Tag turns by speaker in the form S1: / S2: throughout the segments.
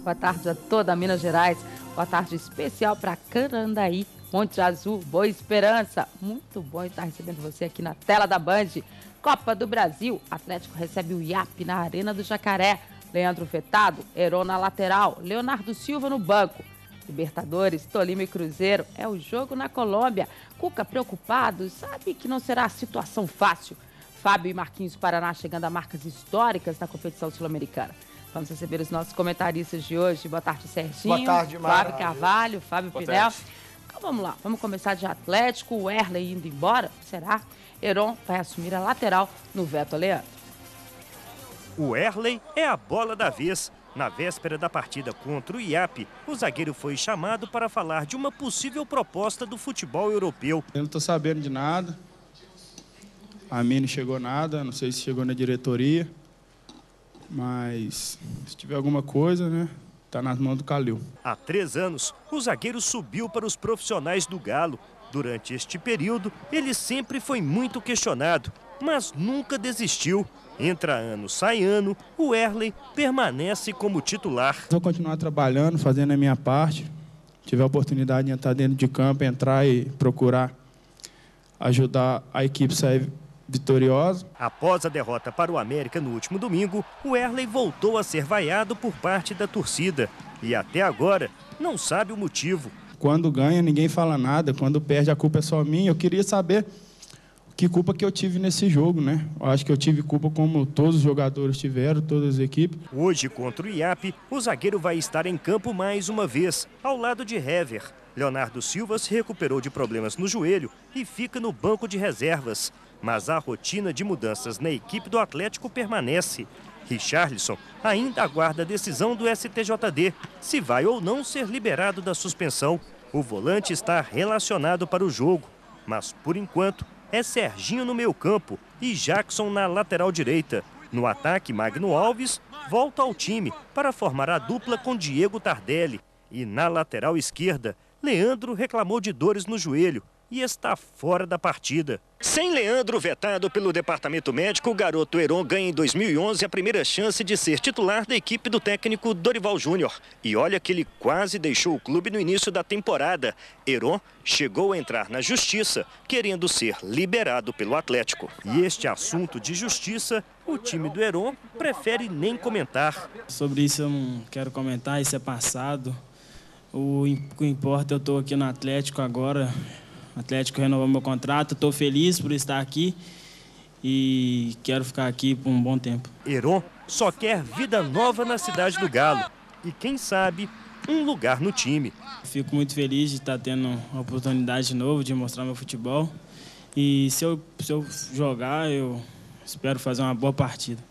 S1: Boa tarde a toda Minas Gerais. Boa tarde especial para Carandaí, Monte Azul, Boa Esperança. Muito bom estar recebendo você aqui na tela da Band. Copa do Brasil, Atlético recebe o IAP na Arena do Jacaré. Leandro vetado, Heron na lateral, Leonardo Silva no banco. Libertadores, Tolima e Cruzeiro, é o jogo na Colômbia. Cuca preocupado, sabe que não será situação fácil. Fábio e Marquinhos Paraná chegando a marcas históricas na competição sul-americana. Vamos receber os nossos comentaristas de hoje. Boa tarde, Serginho.
S2: Boa tarde, Mara.
S1: Fábio Carvalho, Fábio Pinel. Então vamos lá, vamos começar de Atlético, o Erley indo embora, será? Heron vai assumir a lateral no Veto Leandro.
S3: O Erley é a bola da vez. Na véspera da partida contra o IAP, o zagueiro foi chamado para falar de uma possível proposta do futebol europeu.
S4: Eu não estou sabendo de nada. A mim não chegou nada, não sei se chegou na diretoria. Mas se tiver alguma coisa, né, tá nas mãos do Calil.
S3: Há 3 anos, o zagueiro subiu para os profissionais do Galo. Durante este período, ele sempre foi muito questionado, mas nunca desistiu. Entra ano, sai ano, o Erley permanece como titular.
S4: Vou continuar trabalhando, fazendo a minha parte. Se tiver a oportunidade de entrar dentro de campo, entrar e procurar ajudar a equipe a sair vitoriosa.
S3: Após a derrota para o América no último domingo, o Erley voltou a ser vaiado por parte da torcida. E até agora, não sabe o motivo.
S4: Quando ganha, ninguém fala nada. Quando perde, a culpa é só minha. Eu queria saber que culpa que eu tive nesse jogo, né? Eu acho que eu tive culpa como todos os jogadores tiveram, todas as equipes.
S3: Hoje, contra o IAP, o zagueiro vai estar em campo mais uma vez, ao lado de Hever. Leonardo Silva se recuperou de problemas no joelho e fica no banco de reservas. Mas a rotina de mudanças na equipe do Atlético permanece. Richarlison ainda aguarda a decisão do STJD, se vai ou não ser liberado da suspensão. O volante está relacionado para o jogo, mas por enquanto é Serginho no meio-campo e Jackson na lateral direita. No ataque, Magno Alves volta ao time para formar a dupla com Diego Tardelli. E na lateral esquerda, Leandro reclamou de dores no joelho e está fora da partida. Sem Leandro vetado pelo departamento médico, o garoto Heron ganha em 2011 a primeira chance de ser titular da equipe do técnico Dorival Júnior. E olha que ele quase deixou o clube no início da temporada. Heron chegou a entrar na justiça, querendo ser liberado pelo Atlético. E este assunto de justiça, o time do Heron prefere nem comentar.
S5: Sobre isso eu não quero comentar, isso é passado. O que importa, eu estou aqui no Atlético agora. O Atlético renovou meu contrato, estou feliz por estar aqui e quero ficar aqui por um bom tempo.
S3: Heron só quer vida nova na cidade do Galo e, quem sabe, um lugar no time.
S5: Fico muito feliz de estar tendo a oportunidade de novo de mostrar meu futebol e se eu jogar, eu espero fazer uma boa partida.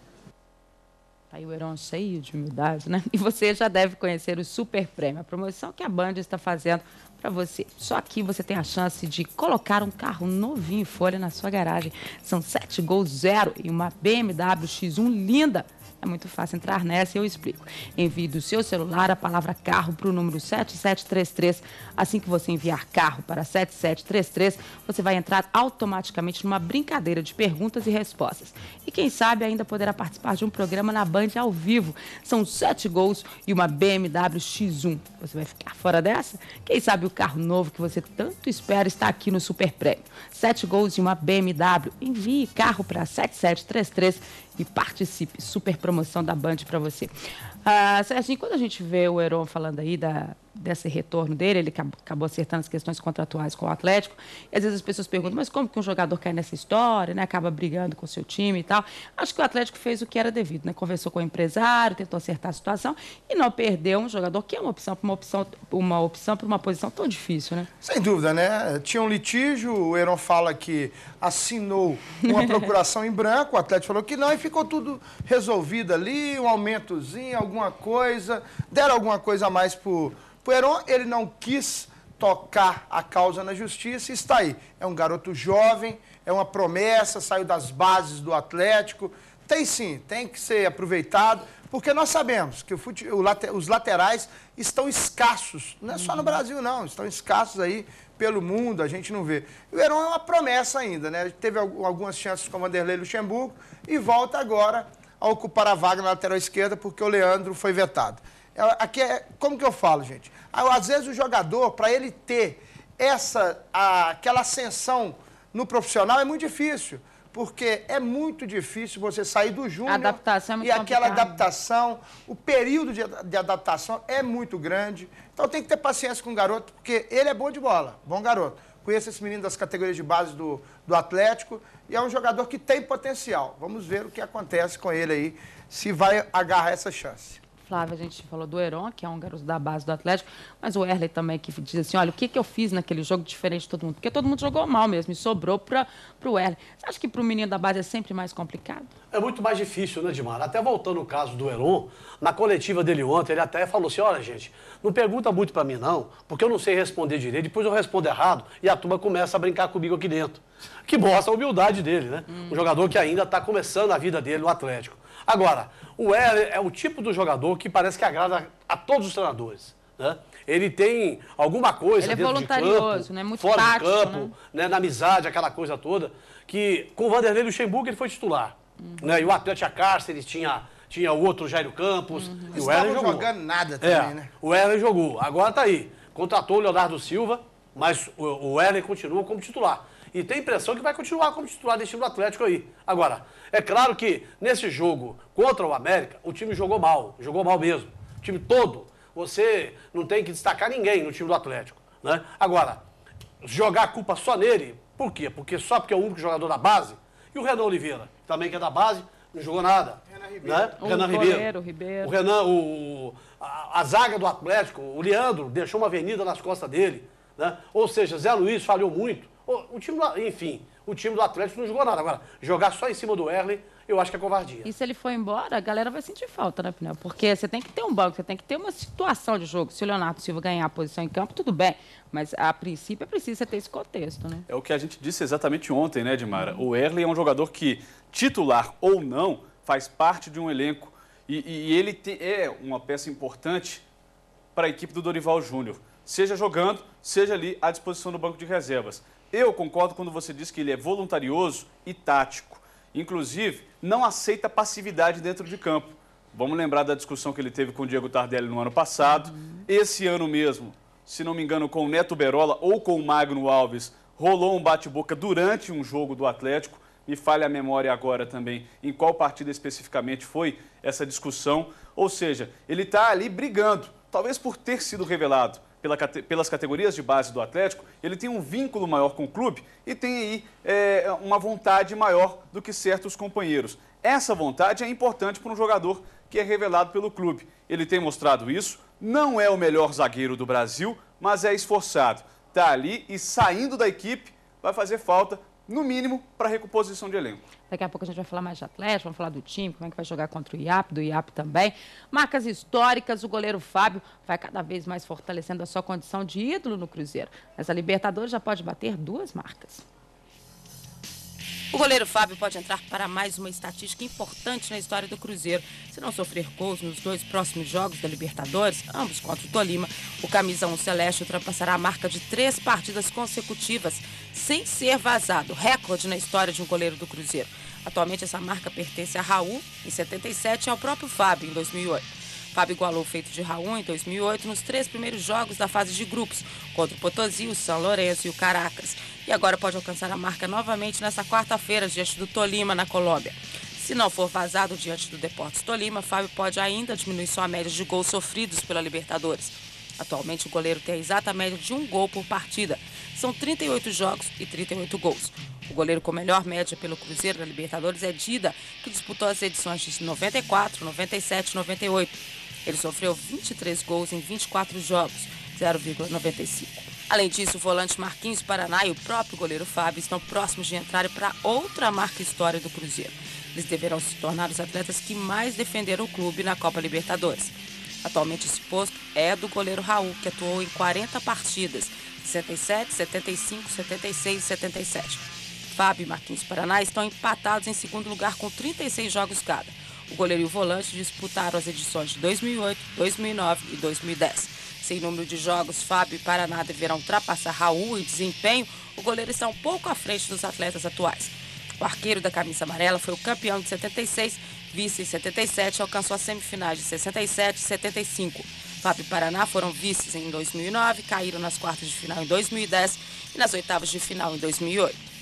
S1: Aí o Heron cheio de humildade, né? E você já deve conhecer o Super Prêmio, a promoção que a Band está fazendo para você. Só aqui você tem a chance de colocar um carro novinho em folha na sua garagem. São 7 Gol 0 e uma BMW X1 linda. É muito fácil entrar nessa e eu explico. Envie do seu celular a palavra carro para o número 7733. Assim que você enviar carro para 7733, você vai entrar automaticamente numa brincadeira de perguntas e respostas. E quem sabe ainda poderá participar de um programa na Band ao vivo. São 7 gols e uma BMW X1. Você vai ficar fora dessa? Quem sabe o carro novo que você tanto espera está aqui no Super Prêmio. 7 gols e uma BMW. Envie carro para 7733 e participe. Super promoção da Band para você. Serginho, quando a gente vê o Heron falando aí desse retorno dele, ele acabou acertando as questões contratuais com o Atlético, e às vezes as pessoas perguntam, mas como que um jogador cai nessa história, né? Acaba brigando com o seu time e tal. Acho que o Atlético fez o que era devido, né? Conversou com o empresário, tentou acertar a situação e não perdeu um jogador que é uma opção para uma posição tão difícil, né?
S2: Sem dúvida, né? Tinha um litígio, o Heron fala que assinou uma procuração em branco, o Atlético falou que não, e ficou tudo resolvido ali, um aumentozinho, alguma coisa, deram alguma coisa a mais pro Heron, ele não quis tocar a causa na justiça e está aí. É um garoto jovem, é uma promessa, saiu das bases do Atlético. Tem sim, tem que ser aproveitado, porque nós sabemos que os laterais estão escassos, não é só no Brasil não, estão escassos aí pelo mundo, a gente não vê. E o Heron é uma promessa ainda, né? Teve algumas chances com o Vanderlei Luxemburgo e volta agora a ocupar a vaga na lateral esquerda porque o Leandro foi vetado. Aqui como que eu falo, gente? Às vezes o jogador, para ele ter aquela ascensão no profissional é muito difícil. Porque é muito difícil você sair do júnior.
S1: A adaptação é muito
S2: aquela
S1: complicada.
S2: adaptação, o período de adaptação é muito grande. Então tem que ter paciência com o garoto, porque ele é bom de bola, bom garoto. Conheço esse menino das categorias de base do Atlético e é um jogador que tem potencial. Vamos ver o que acontece com ele aí, se vai agarrar essa chance.
S1: Flávia, a gente falou do Heron, que é um garoto da base do Atlético, mas o Erley também, que diz assim, olha, o que eu fiz naquele jogo diferente de todo mundo? Porque todo mundo jogou mal mesmo e sobrou para o Erley. Você acha que para o menino da base é sempre mais complicado?
S6: É muito mais difícil, né, Dimar? Até voltando ao caso do Heron, na coletiva dele ontem, ele até falou assim, olha, gente, não pergunta muito para mim, não, porque eu não sei responder direito, depois eu respondo errado e a turma começa a brincar comigo aqui dentro. Que mostra a humildade dele, né? Um jogador que ainda está começando a vida dele no Atlético. Agora, o Erley é o tipo do jogador que parece que agrada a todos os treinadores, né? Ele tem alguma coisa
S1: ele
S6: dentro de campo,
S1: voluntarioso, né? Muito
S6: fora
S1: tático,
S6: de campo, né? Na amizade, aquela coisa toda, que com o Vanderlei Luxemburgo ele foi titular. Né? E o Atlético Cárceres tinha o outro Jairo Campos, e o Erley jogou.
S2: Jogando nada também, né?
S6: O Erley jogou. Agora tá aí. Contratou o Leonardo Silva, mas o Erley continua como titular. E tem a impressão que vai continuar como titular desse time do Atlético aí. Agora, é claro que nesse jogo contra o América, o time jogou mal mesmo. O time todo. Você não tem que destacar ninguém no time do Atlético, né? Agora, jogar a culpa só nele, por quê? Porque é o único jogador da base. E o Renan Oliveira, também que é da base, não jogou nada. Renan Ribeiro. Né?
S1: O
S6: Renan
S1: Ribeiro.
S6: O Renan, a zaga do Atlético, o Leandro, deixou uma avenida nas costas dele. Né? Ou seja, Zé Luiz falhou muito. O time do Atlético não jogou nada. Agora, jogar só em cima do Erley, eu acho que é covardia.
S1: E se ele for embora, a galera vai sentir falta, né, Pinel? Porque você tem que ter um banco, você tem que ter uma situação de jogo. Se o Leonardo Silva ganhar a posição em campo, tudo bem. Mas, a princípio, é preciso você ter esse contexto, né?
S7: É o que a gente disse exatamente ontem, né, Dimara? O Erley é um jogador que, titular ou não, faz parte de um elenco. E ele é uma peça importante para a equipe do Dorival Júnior. Seja jogando, seja ali à disposição do banco de reservas. Eu concordo quando você diz que ele é voluntarioso e tático. Inclusive, não aceita passividade dentro de campo. Vamos lembrar da discussão que ele teve com o Diego Tardelli no ano passado. Esse ano mesmo, se não me engano, com o Neto Berola ou com o Magno Alves, rolou um bate-boca durante um jogo do Atlético. Me falha a memória agora também em qual partida especificamente foi essa discussão. Ou seja, ele está ali brigando, talvez por ter sido revelado pelas categorias de base do Atlético, ele tem um vínculo maior com o clube e tem aí uma vontade maior do que certos companheiros. Essa vontade é importante para um jogador que é revelado pelo clube. Ele tem mostrado isso, não é o melhor zagueiro do Brasil, mas é esforçado. Está ali e saindo da equipe vai fazer falta, no mínimo, para recomposição de elenco.
S1: Daqui a pouco a gente vai falar mais de Atlético, vamos falar do time, como é que vai jogar contra o IAP, do IAP também. Marcas históricas, o goleiro Fábio vai cada vez mais fortalecendo a sua condição de ídolo no Cruzeiro. Nessa Libertadores já pode bater 2 marcas. O goleiro Fábio pode entrar para mais uma estatística importante na história do Cruzeiro. Se não sofrer gols nos 2 próximos jogos da Libertadores, ambos contra o Tolima, o camisa 1 celeste ultrapassará a marca de 3 partidas consecutivas sem ser vazado, recorde na história de um goleiro do Cruzeiro. Atualmente essa marca pertence a Raul em 77 e ao próprio Fábio em 2008. Fábio igualou o feito de Raul em 2008 nos 3 primeiros jogos da fase de grupos, contra o Potosí, o São Lourenço e o Caracas. E agora pode alcançar a marca novamente nesta quarta-feira, diante do Tolima, na Colômbia. Se não for vazado diante do Deportes Tolima, Fábio pode ainda diminuir sua média de gols sofridos pela Libertadores. Atualmente, o goleiro tem a exata média de 1 gol por partida. São 38 jogos e 38 gols. O goleiro com melhor média pelo Cruzeiro da Libertadores é Dida, que disputou as edições de 94, 97 e 98. Ele sofreu 23 gols em 24 jogos, 0,95. Além disso, o volante Marquinhos Paraná e o próprio goleiro Fábio estão próximos de entrarem para outra marca histórica do Cruzeiro. Eles deverão se tornar os atletas que mais defenderam o clube na Copa Libertadores. Atualmente esse posto é do goleiro Raul, que atuou em 40 partidas, 67, 75, 76 e 77. Fábio e Marquinhos Paraná estão empatados em segundo lugar com 36 jogos cada. O goleiro e o volante disputaram as edições de 2008, 2009 e 2010. Sem número de jogos, Fábio e Paraná deverão ultrapassar Raul em desempenho. O goleiro está um pouco à frente dos atletas atuais. O arqueiro da camisa amarela foi o campeão de 76, vice em 77, alcançou as semifinais de 67 e 75. Fábio e Paraná foram vices em 2009, caíram nas quartas de final em 2010 e nas oitavas de final em 2008.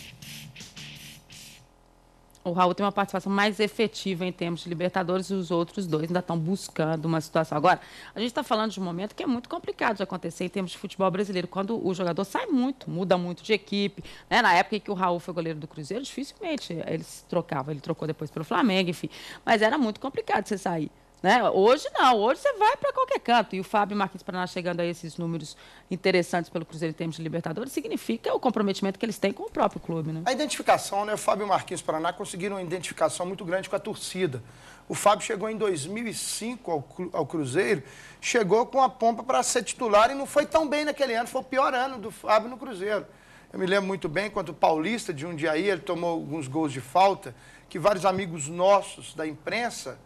S1: O Raul tem uma participação mais efetiva em termos de Libertadores e os outros dois ainda estão buscando uma situação. Agora, a gente está falando de um momento que é muito complicado de acontecer em termos de futebol brasileiro, quando o jogador sai muito, muda muito de equipe. Né? Na época em que o Raul foi goleiro do Cruzeiro, dificilmente eles trocavam. Ele trocou depois pelo Flamengo, enfim. Mas era muito complicado você sair. Né? Hoje não, hoje você vai para qualquer canto. E o Fábio e o Marquinhos Paraná chegando a esses números interessantes pelo Cruzeiro em termos de Libertadores, significa o comprometimento que eles têm com o próprio clube. Né?
S2: A identificação, né? O Fábio e o Marquinhos Paraná conseguiram uma identificação muito grande com a torcida. O Fábio chegou em 2005 ao Cruzeiro, chegou com a pompa para ser titular e não foi tão bem naquele ano, foi o pior ano do Fábio no Cruzeiro. Eu me lembro muito bem, quando o Paulista de Jundiaí, ele tomou alguns gols de falta, que vários amigos nossos da imprensa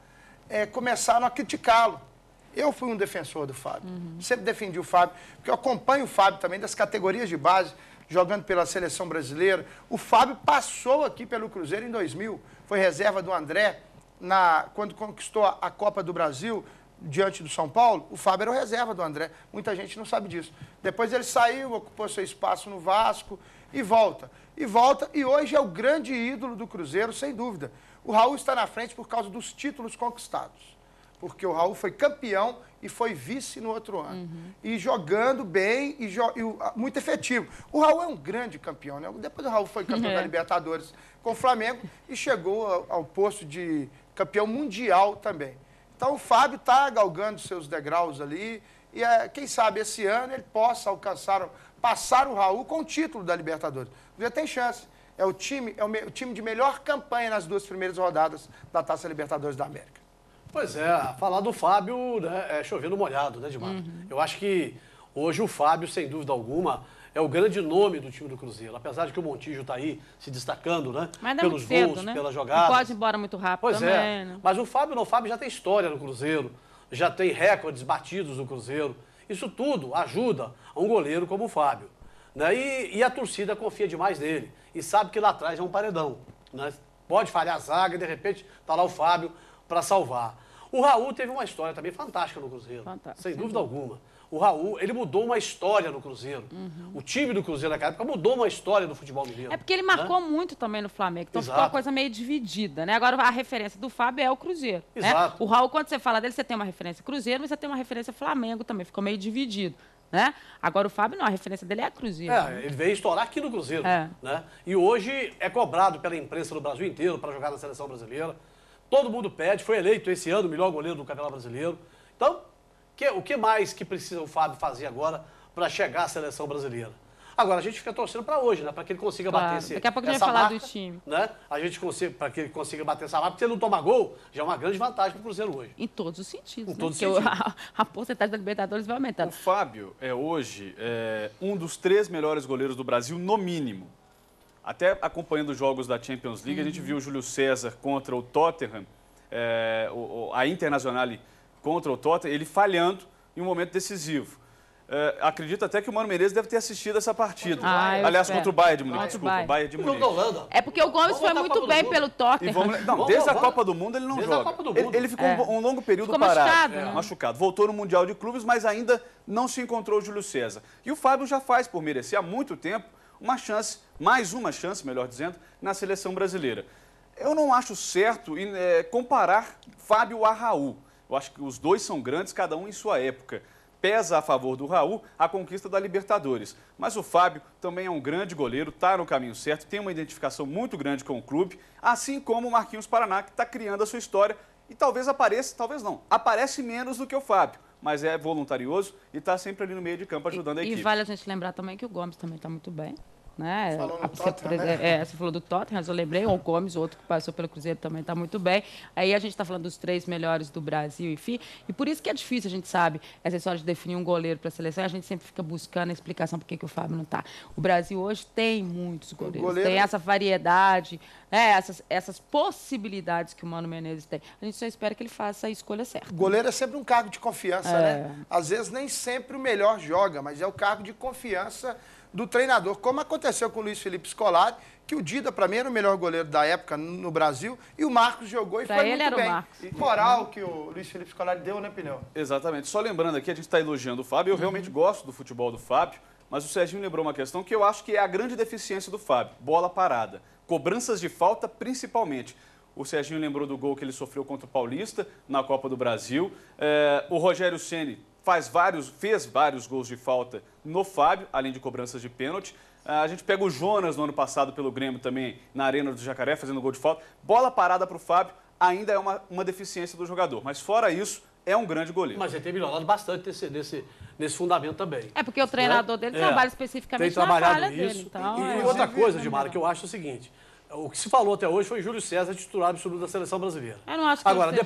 S2: começaram a criticá-lo. Eu fui um defensor do Fábio. Sempre defendi o Fábio, porque eu acompanho o Fábio também das categorias de base, jogando pela seleção brasileira. O Fábio passou aqui pelo Cruzeiro em 2000, foi reserva do André, quando conquistou a Copa do Brasil, diante do São Paulo, o Fábio era o reserva do André. Muita gente não sabe disso. Depois ele saiu, ocupou seu espaço no Vasco e volta. E hoje é o grande ídolo do Cruzeiro, sem dúvida. O Raul está na frente por causa dos títulos conquistados. Porque o Raul foi campeão e foi vice no outro ano. E jogando bem e muito efetivo. O Raul é um grande campeão, né? Depois o Raul foi campeão da Libertadores com o Flamengo e chegou ao posto de campeão mundial também. Então o Fábio está galgando seus degraus ali e quem sabe esse ano ele possa passar o Raul com o título da Libertadores. Já tem chance. É o time de melhor campanha nas duas primeiras rodadas da Taça Libertadores da América.
S6: Pois é, falar do Fábio, né, é chovendo molhado, né, Edmar? Eu acho que hoje o Fábio, sem dúvida alguma, é o grande nome do time do Cruzeiro. Apesar de que o Montijo está aí se destacando, né?
S1: Mas
S6: pelos
S1: cedo,
S6: gols,
S1: né?
S6: pelas jogadas.
S1: Não pode ir embora muito rápido
S6: pois
S1: também,
S6: é.
S1: né?
S6: Mas o Fábio já tem história no Cruzeiro, já tem recordes batidos no Cruzeiro. Isso tudo ajuda a um goleiro como o Fábio. Né? E a torcida confia demais nele. E sabe que lá atrás é um paredão. Né? Pode falhar a zaga e, de repente, está lá o Fábio para salvar. O Raul teve uma história também fantástica no Cruzeiro. Sem dúvida alguma. O Raul, ele mudou uma história no Cruzeiro. O time do Cruzeiro naquela época mudou uma história do futebol mineiro.
S1: É porque ele marcou muito também no Flamengo. Então ficou uma coisa meio dividida, né? Agora a referência do Fábio é o Cruzeiro.
S6: Exato.
S1: Né? O Raul, quando você fala dele, você tem uma referência Cruzeiro, mas você tem uma referência Flamengo também. Ficou meio dividido. Né? Agora o Fábio não, a referência dele é Cruzeiro.
S6: Ele veio estourar aqui no Cruzeiro. Né? E hoje é cobrado pela imprensa do Brasil inteiro para jogar na seleção brasileira. Todo mundo pede, foi eleito esse ano o melhor goleiro do Campeonato Brasileiro. Então, o que mais que precisa o Fábio fazer agora para chegar à seleção brasileira? Agora, a gente fica torcendo para hoje, né? Para que ele consiga bater essa marca.
S1: Daqui a pouco a gente vai falar do time.
S6: Né? Para que ele consiga bater essa marca, porque se ele não tomar gol, já é uma grande vantagem para o Cruzeiro hoje.
S1: Em todos os sentidos.
S6: Em todos os
S1: sentidos.
S6: sentidos.
S1: A porcentagem da Libertadores vai aumentando.
S7: O Fábio é hoje um dos 3 melhores goleiros do Brasil, no mínimo. Até acompanhando os jogos da Champions League, a gente viu o Júlio César contra o Tottenham, a Internacional contra o Tottenham, ele falhando em um momento decisivo. Acredito até que o Mano Menezes deve ter assistido essa partida. Aliás, contra o Bayern de Munique, desculpa, o Bayern de Munique.
S1: É porque o Gomes foi muito bem pelo Tottenham.
S7: Desde a Copa do Mundo ele não joga. Ele ficou um longo período parado, machucado. Voltou no Mundial de Clubes, mas ainda não se encontrou o Júlio César. E o Fábio já faz, por merecer há muito tempo, mais uma chance, melhor dizendo, na seleção brasileira. Eu não acho certo comparar Fábio a Raul. Eu acho que os dois são grandes, cada um em sua época. Pesa a favor do Raul a conquista da Libertadores. Mas o Fábio também é um grande goleiro, está no caminho certo, tem uma identificação muito grande com o clube, assim como o Marquinhos Paraná, que está criando a sua história e talvez aparece menos do que o Fábio, mas é voluntarioso e está sempre ali no meio de campo ajudando a equipe.
S1: E vale a gente lembrar também que o Gomes também está muito bem. Né?
S2: Falou no Tottenham, né?
S1: Você falou do Tottenham, eu lembrei, o Gomes, outro que passou pelo Cruzeiro também está muito bem. Aí a gente está falando dos 3 melhores do Brasil, enfim. E por isso que é difícil, a gente sabe, essa história de definir um goleiro para a seleção, a gente sempre fica buscando a explicação por que o Fábio não está. O Brasil hoje tem muitos goleiros, tem essa variedade, né? essas possibilidades que o Mano Menezes tem. A gente só espera que ele faça a escolha certa.
S2: O goleiro é sempre um cargo de confiança, né? Às vezes nem sempre o melhor joga, mas é o cargo de confiança do treinador, como aconteceu com o Luiz Felipe Scolari, que o Dida, para mim, era o melhor goleiro da época no Brasil, e o Marcos jogou e
S1: pra
S2: foi
S1: ele
S2: muito
S1: era
S2: bem.
S1: O Marcos.
S2: E moral que o Luiz Felipe Scolari deu, né, Pneu?
S7: Exatamente. Só lembrando aqui, a gente está elogiando o Fábio, eu realmente gosto do futebol do Fábio, mas o Serginho lembrou uma questão que eu acho que é a grande deficiência do Fábio, bola parada. Cobranças de falta, principalmente. O Serginho lembrou do gol que ele sofreu contra o Paulista na Copa do Brasil. O Rogério Ceni fez vários gols de falta no Fábio, além de cobranças de pênalti. A gente pega o Jonas no ano passado pelo Grêmio também, na Arena do Jacaré, fazendo gol de falta. Bola parada para o Fábio ainda é uma deficiência do jogador. Mas fora isso, é um grande goleiro.
S6: Mas ele tem melhorado bastante nesse fundamento também.
S1: É porque o treinador dele trabalha especificamente
S6: tem trabalhado
S1: na falha
S6: isso.
S1: dele. Então,
S6: e outra coisa, Dimara, que eu acho o seguinte, o que se falou até hoje foi Júlio César, titular absoluto da Seleção Brasileira.
S1: Eu não acho que
S6: agora,
S1: ele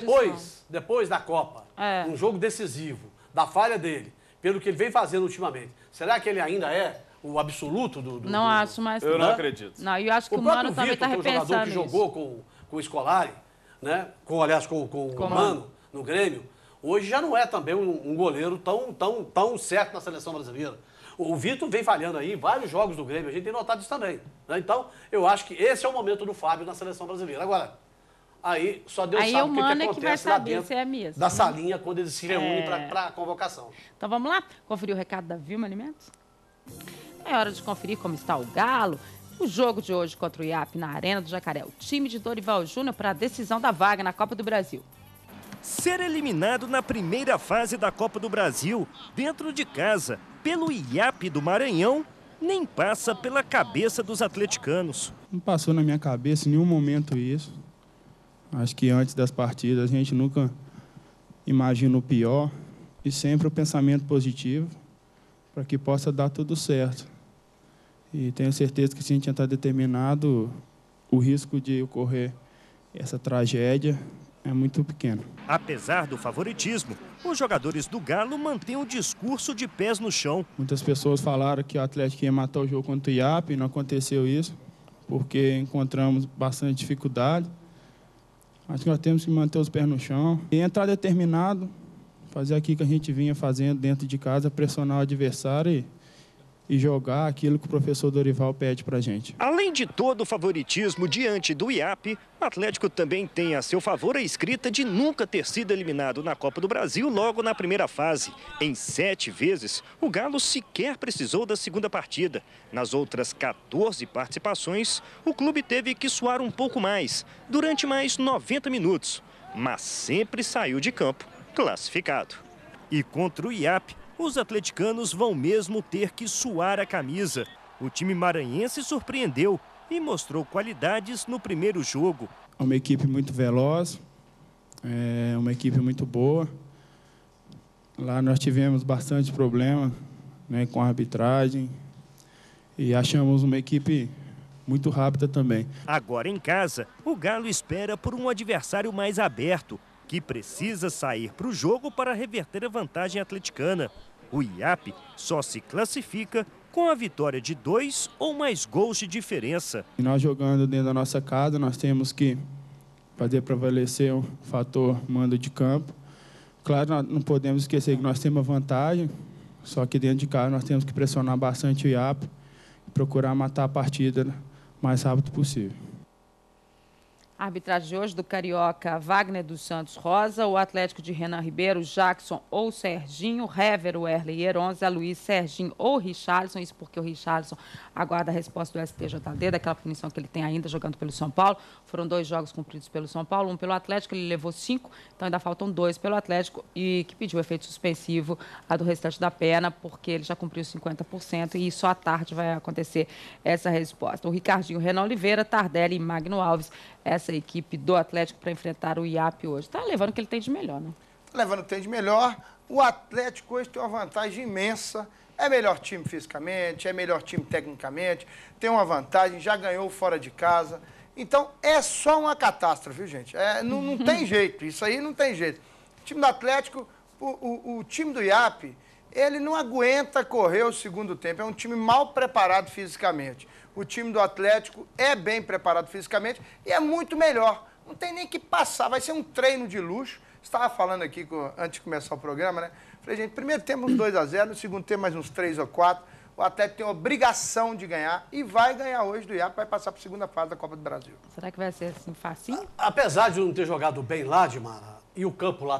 S6: depois da Copa, um jogo decisivo, da falha dele, pelo que ele vem fazendo ultimamente, será que ele ainda é o absoluto do...
S1: Não acho mais.
S7: Eu não acredito.
S1: Não, e eu acho que o
S6: próprio
S1: Mano também está
S6: Vitor, que é um jogador que jogou com o Scolari, né? com o Mano no Grêmio, hoje já não é também um goleiro tão certo na Seleção Brasileira. O Vitor vem falhando aí em vários jogos do Grêmio, a gente tem notado isso também. Né? Então, eu acho que esse é o momento do Fábio na Seleção Brasileira. Agora, aí só Deus sabe o que acontece lá dentro da salinha quando eles se reúnem para a convocação.
S1: Então vamos lá? Conferir o recado da Vilma Alimentos? É hora de conferir como está o Galo. O jogo de hoje contra o IAP na Arena do Jacaré. O time de Dorival Júnior para a decisão da vaga na Copa do Brasil.
S3: Ser eliminado na primeira fase da Copa do Brasil, dentro de casa, pelo IAP do Maranhão, nem passa pela cabeça dos atleticanos.
S4: Não passou na minha cabeça em nenhum momento isso. Acho que antes das partidas a gente nunca imagina o pior e sempre o pensamento positivo para que possa dar tudo certo. E tenho certeza que se a gente está determinado, o risco de ocorrer essa tragédia é muito pequeno.
S3: Apesar do favoritismo, os jogadores do Galo mantêm um discurso de pés no chão.
S4: Muitas pessoas falaram que o Atlético ia matar o jogo contra o IAP, e não aconteceu isso, porque encontramos bastante dificuldade. Acho que nós temos que manter os pés no chão e entrar determinado, fazer aquilo que a gente vinha fazendo dentro de casa, pressionar o adversário e jogar aquilo que o professor Dorival pede para a gente.
S3: Além de todo o favoritismo diante do IAP, o Atlético também tem a seu favor a escrita de nunca ter sido eliminado na Copa do Brasil logo na primeira fase. Em 7 vezes, o Galo sequer precisou da segunda partida. Nas outras 14 participações, o clube teve que suar um pouco mais, durante mais 90 minutos, mas sempre saiu de campo classificado. E contra o IAP, os atleticanos vão mesmo ter que suar a camisa. O time maranhense surpreendeu e mostrou qualidades no primeiro jogo.
S4: É uma equipe muito veloz, é uma equipe muito boa. Lá nós tivemos bastante problema, né, com a arbitragem e achamos uma equipe muito rápida também.
S3: Agora em casa, o Galo espera por um adversário mais aberto, que precisa sair para o jogo para reverter a vantagem atleticana. O IAP só se classifica com a vitória de 2 ou mais gols de diferença.
S4: E nós jogando dentro da nossa casa, nós temos que fazer prevalecer o fator mando de campo. Claro, nós não podemos esquecer que nós temos a vantagem, só que dentro de casa nós temos que pressionar bastante o IAP e procurar matar a partida o mais rápido possível.
S1: A arbitragem de hoje do Carioca, Wagner dos Santos Rosa, o Atlético de Renan Ribeiro, Jackson ou Serginho, Hever, Werley e Heron, Zé Luiz, Serginho ou Richarlison, isso porque o Richarlison aguarda a resposta do STJD, daquela punição que ele tem ainda jogando pelo São Paulo. Foram 2 jogos cumpridos pelo São Paulo, um pelo Atlético, ele levou 5, então ainda faltam 2 pelo Atlético, e que pediu efeito suspensivo a do restante da pena, porque ele já cumpriu 50% e só à tarde vai acontecer essa resposta. O Ricardinho, Renan Oliveira, Tardelli e Magno Alves, essa equipe do Atlético para enfrentar o IAP hoje. Está levando o que ele tem de melhor, né?
S2: Levando o que tem de melhor. O Atlético hoje tem uma vantagem imensa. É melhor time fisicamente, é melhor time tecnicamente, tem uma vantagem, já ganhou fora de casa. Então, é só uma catástrofe, viu, gente? Não tem jeito, isso aí não tem jeito. O time do Atlético, o time do IAP, ele não aguenta correr o segundo tempo. É um time mal preparado fisicamente. O time do Atlético é bem preparado fisicamente e é muito melhor. Não tem nem que passar, vai ser um treino de luxo. Você estava falando aqui, antes de começar o programa, né? Falei, gente, primeiro tempo uns 2-0, no segundo tempo mais uns 3 ou 4. O O Atlético tem a obrigação de ganhar e vai ganhar hoje do IAP, vai passar para a segunda fase da Copa do Brasil.
S1: Será que vai ser assim facinho?
S6: Apesar de não ter jogado bem lá, Dimara, e o campo lá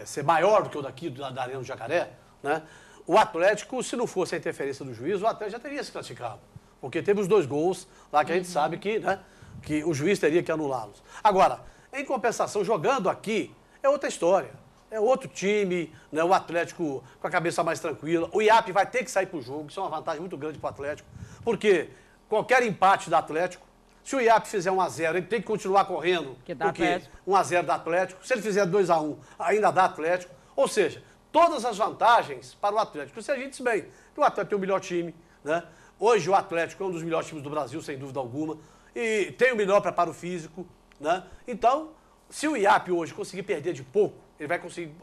S6: ser maior do que o daqui, da Arena do Jacaré, né? O Atlético, se não fosse a interferência do juiz, o Atlético já teria se classificado. Porque teve os 2 gols lá que a gente sabe que, né, que o juiz teria que anulá-los. Agora, em compensação, jogando aqui, é outra história. É outro time, né, o Atlético com a cabeça mais tranquila. O IAP vai ter que sair para o jogo, isso é uma vantagem muito grande para o Atlético. Porque qualquer empate do Atlético, se o IAP fizer 1-0, ele tem que continuar correndo.
S1: Que dá Atlético.
S6: 1-0 dá Atlético. Se ele fizer 2-1, ainda dá Atlético. Ou seja, todas as vantagens para o Atlético. Se a gente diz bem, que o Atlético tem o melhor time, né? Hoje o Atlético é um dos melhores times do Brasil, sem dúvida alguma, e tem o melhor preparo físico, né? Então, se o IAP hoje conseguir perder de pouco, ele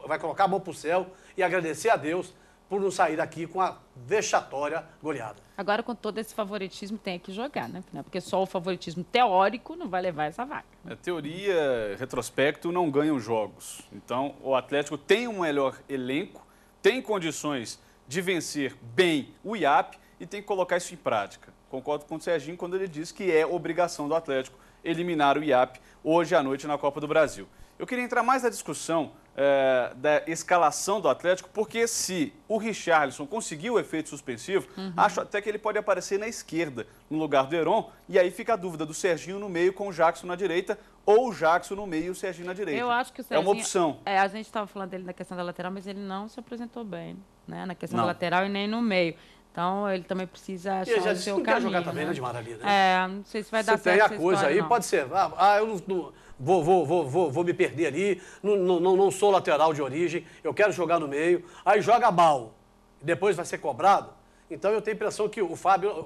S6: vai colocar a mão para o céu e agradecer a Deus por não sair daqui com a vexatória goleada.
S1: Agora, com todo esse favoritismo, tem que jogar, né? Porque só o favoritismo teórico não vai levar essa vaga.
S7: Teoria, retrospecto, não ganham jogos. Então, o Atlético tem um melhor elenco, tem condições de vencer bem o IAP e tem que colocar isso em prática. Concordo com o Serginho quando ele diz que é obrigação do Atlético eliminar o IAP hoje à noite na Copa do Brasil. Eu queria entrar mais na discussão da escalação do Atlético, porque se o Richarlison conseguiu o efeito suspensivo, acho até que ele pode aparecer na esquerda, no lugar do Heron, e aí fica a dúvida do Serginho no meio com o Jackson na direita, ou o Jackson no meio e o Serginho na direita.
S1: Eu acho que o Serginho...
S7: É uma opção.
S1: A gente estava falando dele na questão da lateral, mas ele não se apresentou bem, né? Na questão da lateral e nem no meio. Então, ele também precisa achar o seu caminho.
S6: Quer jogar também, né, de Maravilha,
S1: né? Não sei se vai dar certo.
S6: Se tem a coisa aí, pode ser. Eu não vou me perder ali, não sou lateral de origem, eu quero jogar no meio. Aí joga mal, depois vai ser cobrado. Então, eu tenho a impressão que o Fábio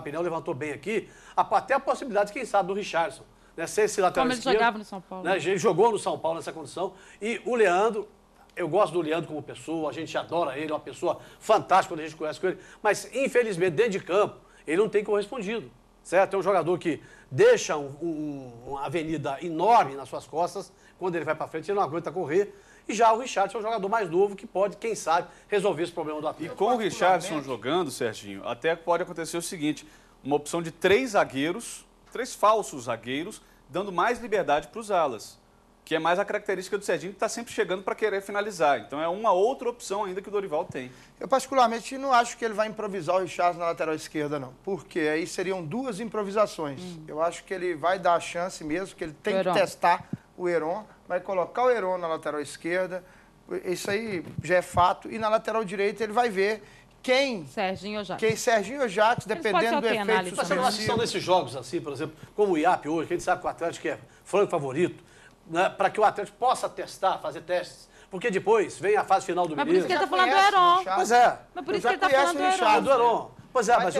S6: Pinel levantou bem aqui, até a possibilidade, quem sabe, do Richarlison. Né, ser esse lateral
S1: como
S6: esquerdo,
S1: ele jogava no São Paulo.
S6: Né, ele jogou no São Paulo nessa condição. E o Leandro... Eu gosto do Leandro como pessoa, a gente adora ele, é uma pessoa fantástica quando a gente conhece com ele, mas, infelizmente, dentro de campo, ele não tem correspondido, certo? É um jogador que deixa uma avenida enorme nas suas costas, quando ele vai para frente, ele não aguenta correr, e já o Richarlison é um jogador mais novo que pode, quem sabe, resolver esse problema do Atlético.
S7: E com o Richarlison jogando, Serginho, até pode acontecer o seguinte, uma opção de 3 zagueiros, 3 falsos zagueiros, dando mais liberdade para os alas. Que é mais a característica do Serginho, que está sempre chegando para querer finalizar. Então, é uma outra opção ainda que o Dorival tem.
S2: Eu, particularmente, não acho que ele vai improvisar o Richarlison na lateral esquerda, não. Porque aí seriam 2 improvisações. Eu acho que ele vai dar a chance mesmo, que ele tem que testar o Heron, vai colocar o Heron na lateral esquerda. Isso aí já é fato. E na lateral direita ele vai ver quem...
S1: Serginho ou Jackson.
S2: Serginho ou Jackson, dependendo do efeito suspensivo.
S6: Mas eu acho que são desses jogos, assim, por exemplo, como o IAP hoje, que a gente sabe que o Atlético é franco favorito, né, para que o Atlético possa testar, fazer testes. Porque depois vem a fase final do
S1: Mas por isso que ele está falando do Heron.
S6: Pois é.
S1: Mas por isso que ele está falando do Heron.
S6: Pois é, mas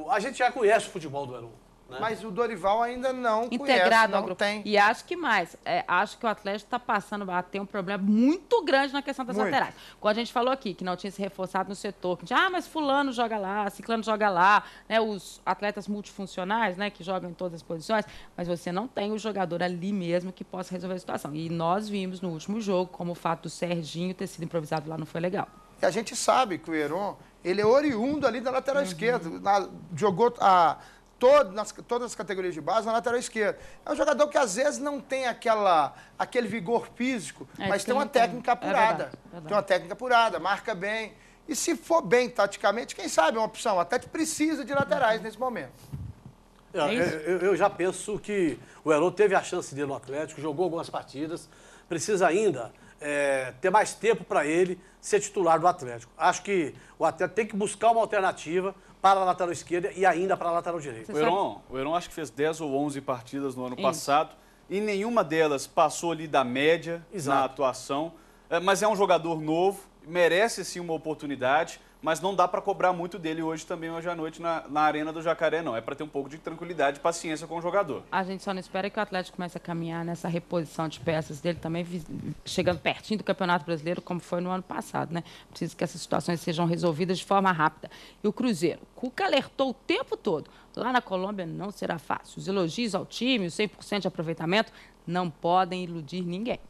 S6: a gente já conhece o futebol do Heron. Né?
S2: Mas o Dorival ainda não
S1: integrado
S2: conhece,
S1: ao grupo.
S2: Tem.
S1: E acho que mais, acho que o Atlético está passando a ter um problema muito grande na questão das laterais. Quando a gente falou aqui que não tinha se reforçado no setor, que mas fulano joga lá, ciclano joga lá, né, os atletas multifuncionais, né, que jogam em todas as posições, mas você não tem o jogador ali mesmo que possa resolver a situação. E nós vimos no último jogo como o fato do Serginho ter sido improvisado lá não foi legal.
S2: E a gente sabe que o Heron, ele é oriundo ali da lateral esquerda, jogou todas as categorias de base na lateral esquerda. É um jogador que às vezes não tem aquele vigor físico, mas tem uma técnica apurada.
S1: Verdade.
S2: Tem uma técnica apurada, marca bem. E se for bem taticamente, quem sabe é uma opção. Até que precisa de laterais nesse momento.
S6: Eu já penso que o Heron teve a chance dele no Atlético, jogou algumas partidas, precisa ainda ter mais tempo para ele ser titular do Atlético. Acho que o Atlético tem que buscar uma alternativa para a lateral esquerda e ainda para a lateral direita.
S7: O Heron acho que fez 10 ou 11 partidas no ano passado e nenhuma delas passou ali da média na atuação, mas é um jogador novo, merece sim uma oportunidade, mas não dá para cobrar muito dele hoje à noite na Arena do Jacaré, não. É para ter um pouco de tranquilidade e paciência com o jogador.
S1: A gente só não espera que o Atlético comece a caminhar nessa reposição de peças dele também, chegando pertinho do Campeonato Brasileiro, como foi no ano passado, né? Preciso que essas situações sejam resolvidas de forma rápida. E o Cruzeiro, Cuca alertou o tempo todo. Lá na Colômbia não será fácil. Os elogios ao time, o 100% de aproveitamento, não podem iludir ninguém.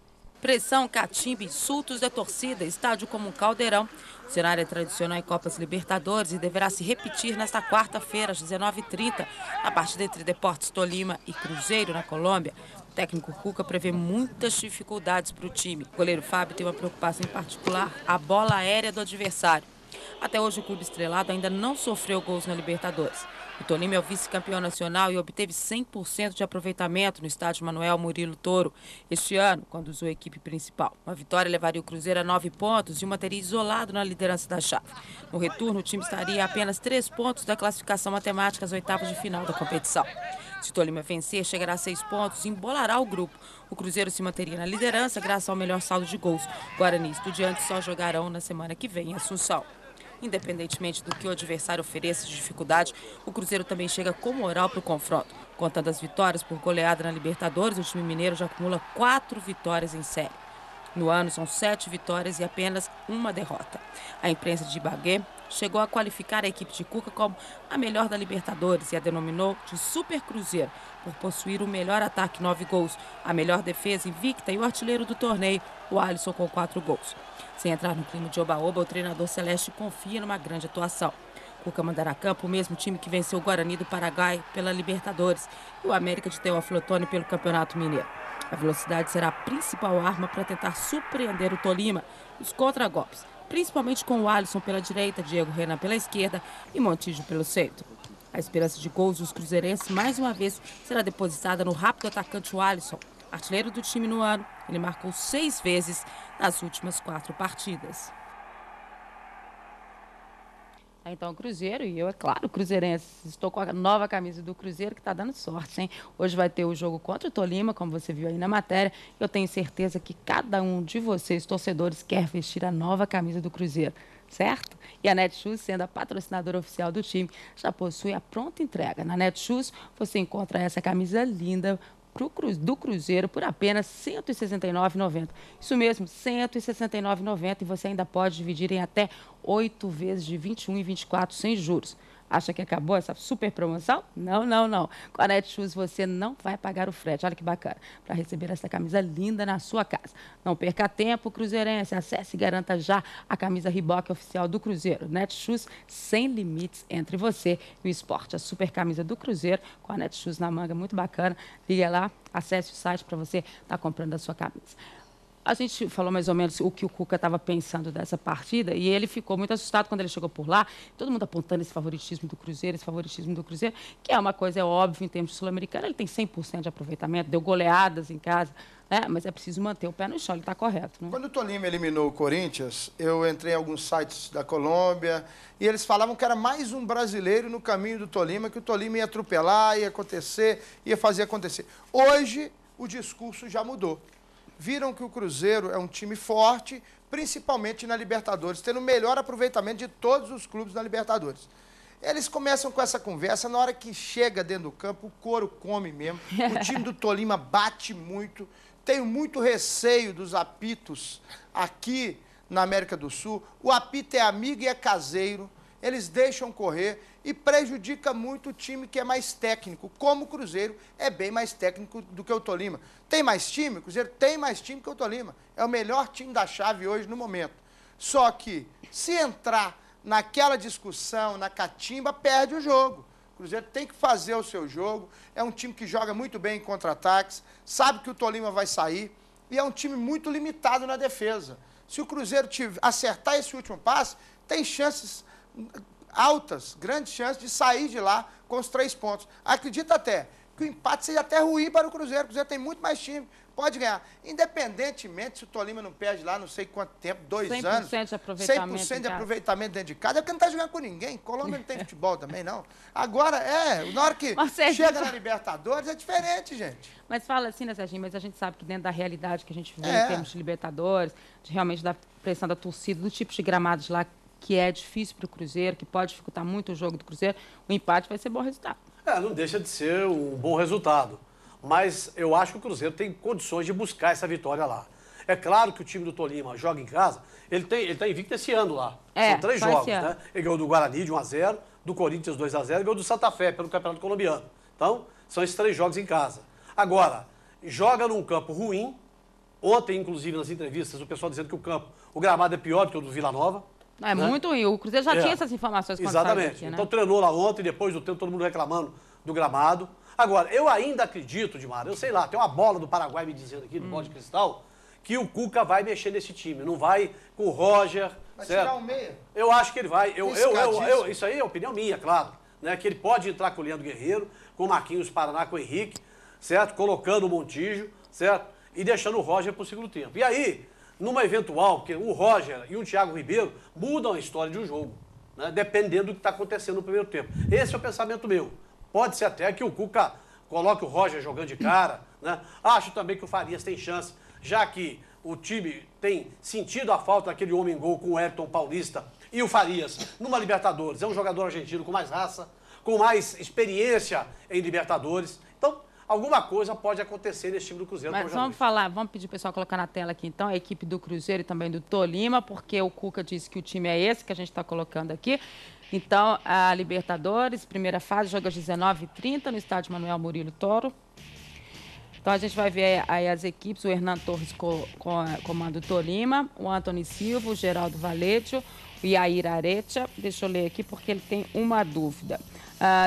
S1: Pressão, catimba, insultos da torcida, estádio como um caldeirão. O cenário é tradicional em Copas Libertadores e deverá se repetir nesta quarta-feira, às 19h30, na partida entre Deportes Tolima e Cruzeiro, na Colômbia. O técnico Cuca prevê muitas dificuldades para o time. O goleiro Fábio tem uma preocupação em particular, a bola aérea do adversário. Até hoje, o clube estrelado ainda não sofreu gols na Libertadores. O Tolima é o vice-campeão nacional e obteve 100% de aproveitamento no estádio Manuel Murilo Toro este ano, quando usou a equipe principal. Uma vitória levaria o Cruzeiro a 9 pontos e o manteria isolado na liderança da chave. No retorno, o time estaria a apenas 3 pontos da classificação matemática às oitavas de final da competição. Se o Tolima vencer, chegará a 6 pontos e embolará o grupo. O Cruzeiro se manteria na liderança graças ao melhor saldo de gols. Guarani e Estudiantes só jogarão na semana que vem em Assunção. Independentemente do que o adversário ofereça de dificuldade, o Cruzeiro também chega com moral para o confronto. Contando as vitórias por goleada na Libertadores, o time mineiro já acumula 4 vitórias em série. No ano, são 7 vitórias e apenas uma derrota. A imprensa de Ibagué chegou a qualificar a equipe de Cuca como a melhor da Libertadores e a denominou de Super Cruzeiro, por possuir o melhor ataque, 9 gols, a melhor defesa invicta e o artilheiro do torneio, o Alisson, com 4 gols. Sem entrar no clima de oba-oba, o treinador celeste confia numa grande atuação. Cuca mandará a campo o mesmo time que venceu o Guarani do Paraguai pela Libertadores e o América de Teófilo Otoni pelo Campeonato Mineiro. A velocidade será a principal arma para tentar surpreender o Tolima nos contragolpes, principalmente com o Alisson pela direita, Diego Renan pela esquerda e Montijo pelo centro. A esperança de gols dos cruzeirenses, mais uma vez, será depositada no rápido atacante Alisson. Artilheiro do time no ano, ele marcou 6 vezes nas últimas 4 partidas. Então, o Cruzeiro, e eu, é claro, cruzeirense, estou com a nova camisa do Cruzeiro, que está dando sorte, hein? Hoje vai ter o jogo contra o Tolima, como você viu aí na matéria. Eu tenho certeza que cada um de vocês, torcedores, quer vestir a nova camisa do Cruzeiro, certo? E a Netshoes, sendo a patrocinadora oficial do time, já possui a pronta entrega. Na Netshoes, você encontra essa camisa linda do Cruzeiro por apenas R$ 169,90. Isso mesmo, R$ 169,90, e você ainda pode dividir em até 8 vezes de R$ 21,24 sem juros. Acha que acabou essa super promoção? Não, não, não. Com a Netshoes você não vai pagar o frete. Olha que bacana, para receber essa camisa linda na sua casa. Não perca tempo, cruzeirense. Acesse e garanta já a camisa Reebok oficial do Cruzeiro. Netshoes, sem limites entre você e o esporte. A super camisa do Cruzeiro com a Netshoes na manga, muito bacana. Liga lá, acesse o site para você estar comprando a sua camisa. A gente falou mais ou menos o que o Cuca estava pensando dessa partida e ele ficou muito assustado quando ele chegou por lá. Todo mundo apontando esse favoritismo do Cruzeiro, que é uma coisa, é óbvio, em termos de sul-americano. Ele tem 100% de aproveitamento, deu goleadas em casa, né? Mas é preciso manter o pé no chão, ele está correto. Né?
S2: Quando o Tolima eliminou o Corinthians, eu entrei em alguns sites da Colômbia e eles falavam que era mais um brasileiro no caminho do Tolima, que o Tolima ia atropelar, ia acontecer, ia fazer acontecer. Hoje, o discurso já mudou. Viram que o Cruzeiro é um time forte, principalmente na Libertadores, tendo o melhor aproveitamento de todos os clubes na Libertadores. Eles começam com essa conversa, na hora que chega dentro do campo, o couro come mesmo. O time do Tolima bate muito. Tenho muito receio dos apitos aqui na América do Sul. O apito é amigo e é caseiro. Eles deixam correr e prejudica muito o time que é mais técnico, como o Cruzeiro é bem mais técnico do que o Tolima. Tem mais time? O Cruzeiro tem mais time que o Tolima. É o melhor time da chave hoje no momento. Só que, se entrar naquela discussão, na catimba, perde o jogo. O Cruzeiro tem que fazer o seu jogo. É um time que joga muito bem em contra-ataques, sabe que o Tolima vai sair e é um time muito limitado na defesa. Se o Cruzeiro acertar esse último passe, tem chances altas, grandes chances de sair de lá com os 3 pontos. Acredito até que o empate seja até ruim para o Cruzeiro. O Cruzeiro tem muito mais time, pode ganhar. Independentemente se o Tolima não perde lá não sei quanto tempo, 2 anos.
S1: 100% de aproveitamento.
S2: 100% de aproveitamento dentro de casa. É porque não está jogando com ninguém. Colômbia não tem futebol também, não. Agora, na hora que chega na Libertadores, é diferente, gente.
S1: Mas fala assim, né, Serginho? Mas a gente sabe que dentro da realidade que a gente vê em termos de Libertadores, realmente da pressão da torcida, do tipo de gramados lá, que é difícil para o Cruzeiro, que pode dificultar muito o jogo do Cruzeiro, o empate vai ser bom resultado.
S6: Não deixa de ser um bom resultado. Mas eu acho que o Cruzeiro tem condições de buscar essa vitória lá. É claro que o time do Tolima joga em casa, ele tá invicto esse ano lá. São 3 jogos, né? Ele ganhou do Guarani de 1-0, do Corinthians 2-0 e ganhou do Santa Fé pelo Campeonato Colombiano. Então, são esses 3 jogos em casa. Agora, joga num campo ruim, Ontem, inclusive, nas entrevistas, o pessoal dizendo que o gramado é pior do que o do Vila Nova.
S1: É, né? Muito ruim. O Cruzeiro já tinha essas informações quando saiu aqui, né?
S6: Então treinou lá ontem, depois do tempo todo mundo reclamando do gramado. Agora, eu ainda acredito, Dimar, eu sei lá, tem uma bola do Paraguai me dizendo aqui, do bola de cristal, que o Cuca vai mexer nesse time. Não vai com o Roger.
S2: Vai
S6: certo?
S2: tirar o meia?
S6: Eu acho que ele vai. Isso aí é opinião minha, claro. Né? Que ele pode entrar com o Leandro Guerreiro, com o Marquinhos Paraná, com o Henrique, certo? Colocando o Montijo, certo? E deixando o Roger para o segundo tempo. E aí, numa eventual, porque o Roger e o Thiago Ribeiro mudam a história de um jogo, né? Dependendo do que está acontecendo no primeiro tempo. Esse é o pensamento meu. Pode ser até que o Cuca coloque o Roger jogando de cara, né? Acho também que o Farias tem chance, já que o time tem sentido a falta daquele homem-gol com o Everton Paulista e o Farias numa Libertadores. É um jogador argentino com mais raça, com mais experiência em Libertadores. Então, alguma coisa pode acontecer nesse time do Cruzeiro.
S1: Mas vamos pedir o pessoal colocar na tela aqui, então, a equipe do Cruzeiro e também do Tolima, porque o Cuca disse que o time é esse que a gente está colocando aqui. Então, a Libertadores, primeira fase, joga às 19h30 no estádio Manuel Murilo Toro. Então, a gente vai ver aí as equipes, o Hernan Torres comando o Tolima, o Antony Silva, o Geraldo Valecchio, o Yair Aretia. Deixa eu ler aqui porque ele tem uma dúvida.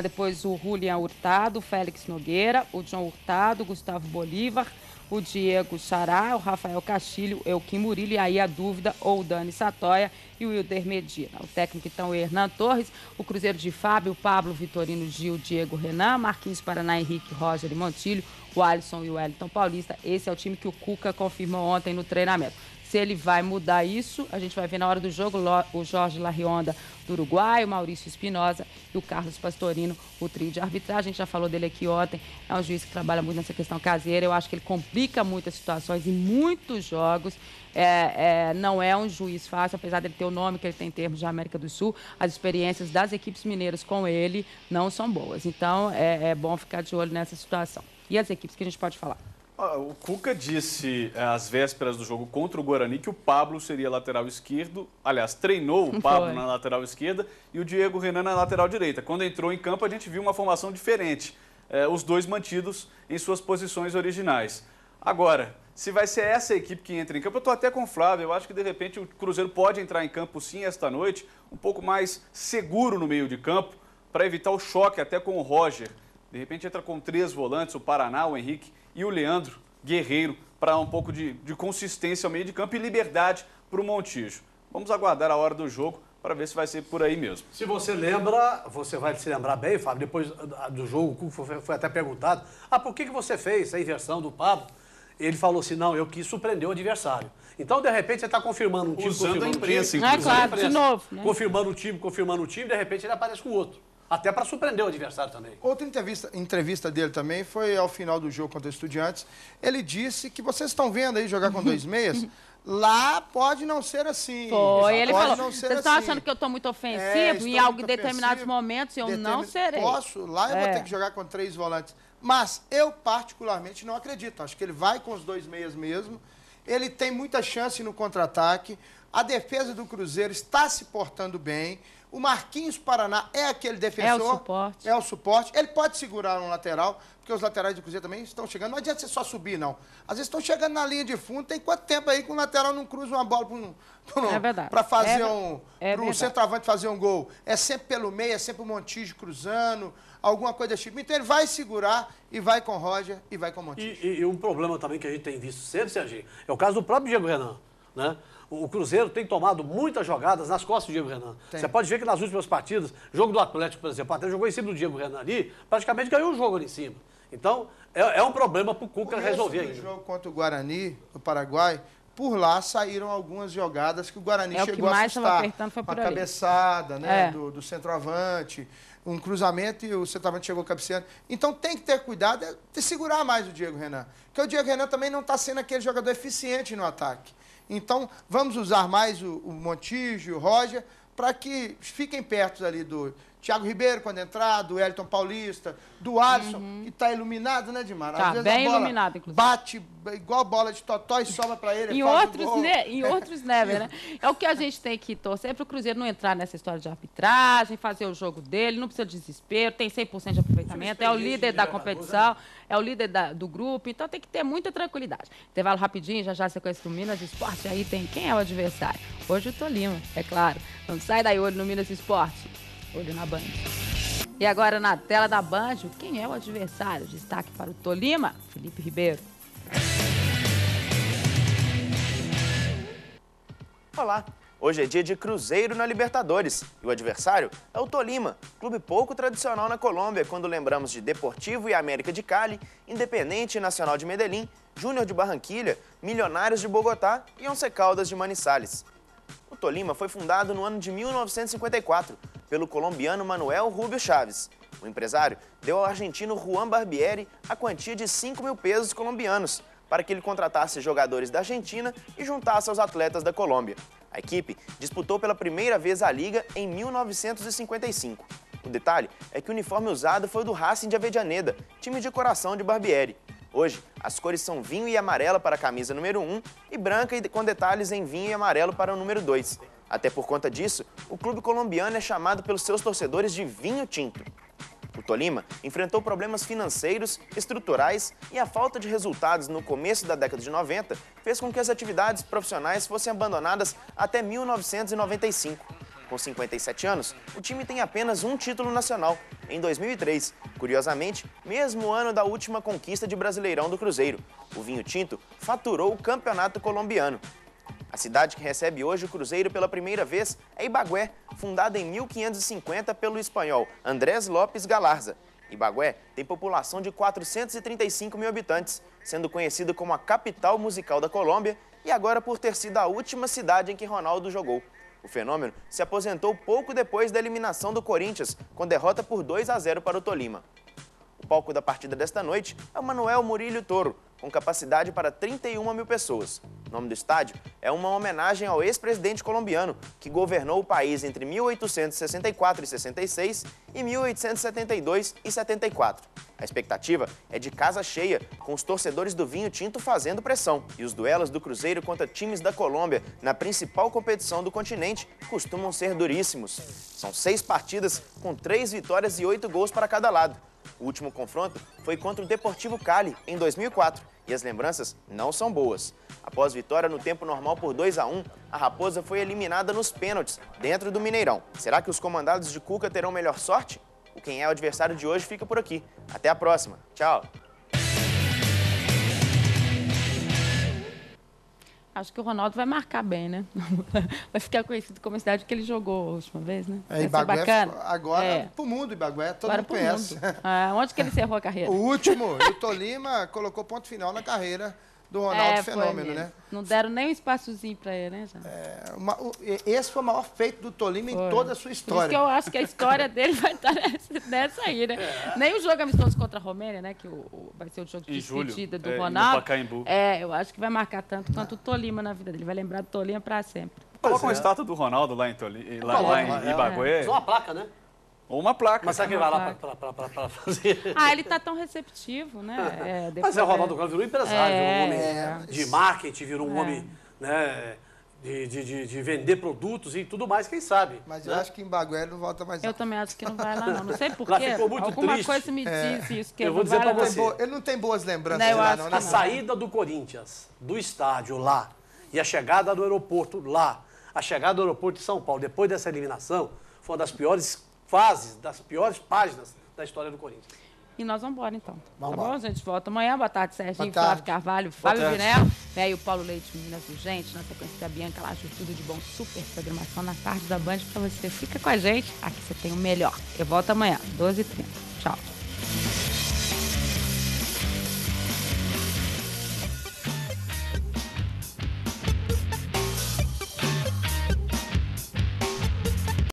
S1: Depois o Julian Hurtado, o Félix Nogueira, o John Hurtado, o Gustavo Bolívar, o Diego Xará, o Rafael Castilho, o Elquim Murilo, e aí a dúvida, ou o Dani Satoia e o Wilder Medina. O técnico, então, o Hernan Torres, o Cruzeiro de Fábio, Pablo, Vitorino, Gil, Diego Renan, Marquinhos Paraná, Henrique, Roger e Montilho, o Alisson e o Wellington Paulista. Esse é o time que o Cuca confirmou ontem no treinamento. Se ele vai mudar isso, a gente vai ver na hora do jogo o Jorge Larrionda do Uruguai, o Maurício Espinosa e o Carlos Pastorino, o trio de arbitragem. A gente já falou dele aqui ontem. É um juiz que trabalha muito nessa questão caseira. Eu acho que ele complica muitas situações em muitos jogos. Não é um juiz fácil, apesar dele ter o nome que ele tem em termos de América do Sul. As experiências das equipes mineiras com ele não são boas. Então, é bom ficar de olho nessa situação. E as equipes que a gente pode falar?
S7: O Cuca disse às vésperas do jogo contra o Guarani que o Pablo seria lateral esquerdo. Aliás, treinou o Pablo na lateral esquerda e o Diego Renan na lateral direita. Quando entrou em campo, a gente viu uma formação diferente. Os dois mantidos em suas posições originais. Agora, se vai ser essa equipe que entra em campo, eu estou até com o Flávio. Eu acho que, de repente, o Cruzeiro pode entrar em campo, sim, esta noite, um pouco mais seguro no meio de campo, para evitar o choque até com o Roger. De repente, entra com 3 volantes, o Paraná, o Henrique e o Leandro Guerreiro, para um pouco de consistência ao meio de campo e liberdade para o Montijo. Vamos aguardar a hora do jogo para ver se vai ser por aí mesmo.
S6: Se você lembra, você vai se lembrar bem, Fábio, depois do jogo, o Cuca foi até perguntado, por que você fez a inversão do Pablo? Ele falou assim, não, eu quis surpreender o adversário. Então, de repente, você está confirmando um time,
S7: usando a imprensa,
S1: inclusive. Claro, de novo. Né?
S6: Confirmando o time, de repente ele aparece com o outro. Até para surpreender o adversário também.
S2: Outra entrevista dele também foi ao final do jogo contra o Estudiantes. Ele disse que vocês estão vendo aí jogar com 2 meias. Lá pode não ser assim.
S1: Foi, ele falou, vocês estão
S2: assim.
S1: achando que eu estou muito ofensivo em determinados momentos eu não serei.
S2: Lá eu vou ter que jogar com 3 volantes. Mas eu particularmente não acredito. Acho que ele vai com os 2 meias mesmo. Ele tem muita chance no contra-ataque. A defesa do Cruzeiro está se portando bem. O Marquinhos Paraná é aquele defensor.
S1: É o suporte.
S2: É o suporte. Ele pode segurar um lateral, porque os laterais do Cruzeiro também estão chegando. Não adianta você só subir, não. Às vezes estão chegando na linha de fundo. Tem quanto tempo aí que o lateral não cruza uma bola para fazer para o centroavante fazer um gol? É sempre pelo meio, é sempre o Montijo cruzando, alguma coisa desse tipo. Então ele vai segurar e vai com o Roger e vai com o Montijo.
S6: E um problema também que a gente tem visto sempre, Serginho, é o caso do próprio Diego Renan, né? O Cruzeiro tem tomado muitas jogadas nas costas do Diego Renan. Você pode ver que nas últimas partidas, jogo do Atlético, por exemplo, até jogou em cima do Diego Renan ali, praticamente ganhou o jogo ali em cima. Então, é um problema para o Cuca resolver ainda.
S2: No jogo contra o Guarani, do Paraguai, por lá saíram algumas jogadas que o Guarani chegou a assustar.
S1: Foi por
S2: a cabeçada, né, do centroavante, um cruzamento e o centroavante chegou cabeceando. Então tem que ter cuidado de segurar mais o Diego Renan. Porque o Diego Renan também não está sendo aquele jogador eficiente no ataque. Então, vamos usar mais o Montijo, o Roger, para que fiquem perto ali Thiago Ribeiro, quando entrar, do Elton Paulista, do Alisson, que está iluminado, né, Dimar?
S1: Tá,
S2: Às vezes
S1: bem
S2: a bola
S1: iluminado, inclusive.
S2: bate igual bola de totó e sobra para ele.
S1: Em outros, né? É o que a gente tem que torcer para o Cruzeiro não entrar nessa história de arbitragem, fazer o jogo dele, não precisa de desespero, tem 100% de aproveitamento, é o líder da competição, é o líder do grupo, então tem que ter muita tranquilidade. Intervalo rapidinho, já você conhece o Minas Esporte, aí tem quem é o adversário. Hoje o Tolima, é claro. Não sai daí, olho no Minas Esporte, olho na Band. E agora na tela da Band, quem é o adversário? Destaque para o Tolima, Felipe Ribeiro.
S8: Olá, hoje é dia de Cruzeiro na Libertadores e o adversário é o Tolima, clube pouco tradicional na Colômbia, quando lembramos de Deportivo e América de Cali, Independente e Nacional de Medellín, Júnior de Barranquilha, Milionários de Bogotá e Once Caldas de Manizales. O Tolima foi fundado no ano de 1954 pelo colombiano Manuel Rubio Chaves. O empresário deu ao argentino Juan Barbieri a quantia de 5 mil pesos colombianos para que ele contratasse jogadores da Argentina e juntasse aos atletas da Colômbia. A equipe disputou pela primeira vez a Liga em 1955. O detalhe é que o uniforme usado foi o do Racing de Avellaneda, time de coração de Barbieri. Hoje, as cores são vinho e amarela para a camisa número 1 e branca e com detalhes em vinho e amarelo para o número 2. Até por conta disso, o clube colombiano é chamado pelos seus torcedores de Vinho Tinto. O Tolima enfrentou problemas financeiros, estruturais e a falta de resultados no começo da década de 90 fez com que as atividades profissionais fossem abandonadas até 1995. Com 57 anos, o time tem apenas um título nacional, em 2003. Curiosamente, mesmo ano da última conquista de Brasileirão do Cruzeiro. O Vinho Tinto faturou o campeonato colombiano. A cidade que recebe hoje o Cruzeiro pela primeira vez é Ibagué, fundada em 1550 pelo espanhol Andrés López Galarza. Ibagué tem população de 435 mil habitantes, sendo conhecido como a capital musical da Colômbia e agora por ter sido a última cidade em que Ronaldo jogou. O fenômeno se aposentou pouco depois da eliminação do Corinthians, com derrota por 2-0 para o Tolima. O palco da partida desta noite é o Manuel Murillo Toro, com capacidade para 31 mil pessoas. O nome do estádio é uma homenagem ao ex-presidente colombiano, que governou o país entre 1864 e 66 e 1872 e 74. A expectativa é de casa cheia, com os torcedores do Vinho Tinto fazendo pressão. E os duelos do Cruzeiro contra times da Colômbia na principal competição do continente costumam ser duríssimos. São 6 partidas com 3 vitórias e 8 gols para cada lado. O último confronto foi contra o Deportivo Cali, em 2004, e as lembranças não são boas. Após vitória no tempo normal por 2-1, a Raposa foi eliminada nos pênaltis, dentro do Mineirão. Será que os comandados de Cuca terão melhor sorte? O Quem é o Adversário de hoje fica por aqui. Até a próxima. Tchau!
S1: Acho que o Ronaldo vai marcar bem, né? Vai ficar conhecido como a cidade que ele jogou a última vez, né?
S2: É, Ibagué, bacana. Agora, pro mundo, Ibagué, todo mundo conhece.
S1: Onde que ele encerrou a carreira?
S2: O último, o Tolima colocou ponto final na carreira do Ronaldo Fenômeno, né?
S1: Não deram nem um espaçozinho para ele, né, já?
S2: Esse foi o maior feito do Tolima em toda a sua história.
S1: Por isso que eu acho que a história dele vai estar nessa aí, né? Nem o jogo amistoso contra a Romênia, né? Que vai ser o jogo de despedida do Ronaldo.
S7: No Pacaembu.
S1: Eu acho que vai marcar tanto quanto o Tolima na vida dele. Vai lembrar do Tolima para sempre.
S7: Coloca uma estátua do Ronaldo lá em Ibagué.
S6: Só uma placa, né?
S7: Ou uma placa.
S6: Mas será que ele vai lá para fazer?
S1: Ele tá tão receptivo, né?
S6: Mas o Ronaldo virou empresário, virou um homem de marketing, virou um homem, né, de vender produtos e tudo mais, quem sabe.
S2: Mas eu acho que em Ibagué ele não volta mais.
S1: Eu também acho que não vai lá, não. Não sei porquê. Alguma
S6: triste.
S1: coisa me diz isso. Que
S6: eu vou dizer para você.
S2: Ele não tem boas lembranças
S1: lá,
S2: não.
S6: A saída do Corinthians, do estádio lá, e a chegada do aeroporto lá, a chegada do aeroporto de São Paulo, depois dessa eliminação, foi uma das piores fases, das piores páginas da história do Corinthians.
S1: E nós vamos embora, então.
S2: Vamos
S1: tá bom? A gente volta amanhã. Boa tarde, Serginho,
S2: Boa tarde.
S1: Flávio Carvalho, Fábio Vinel, e o Paulo Leite, Minas Urgente, na sequência da Bianca Lacho, tudo de bom, super programação na tarde da Band pra você. Fica com a gente, aqui você tem o melhor. Eu volto amanhã, 12h30. Tchau.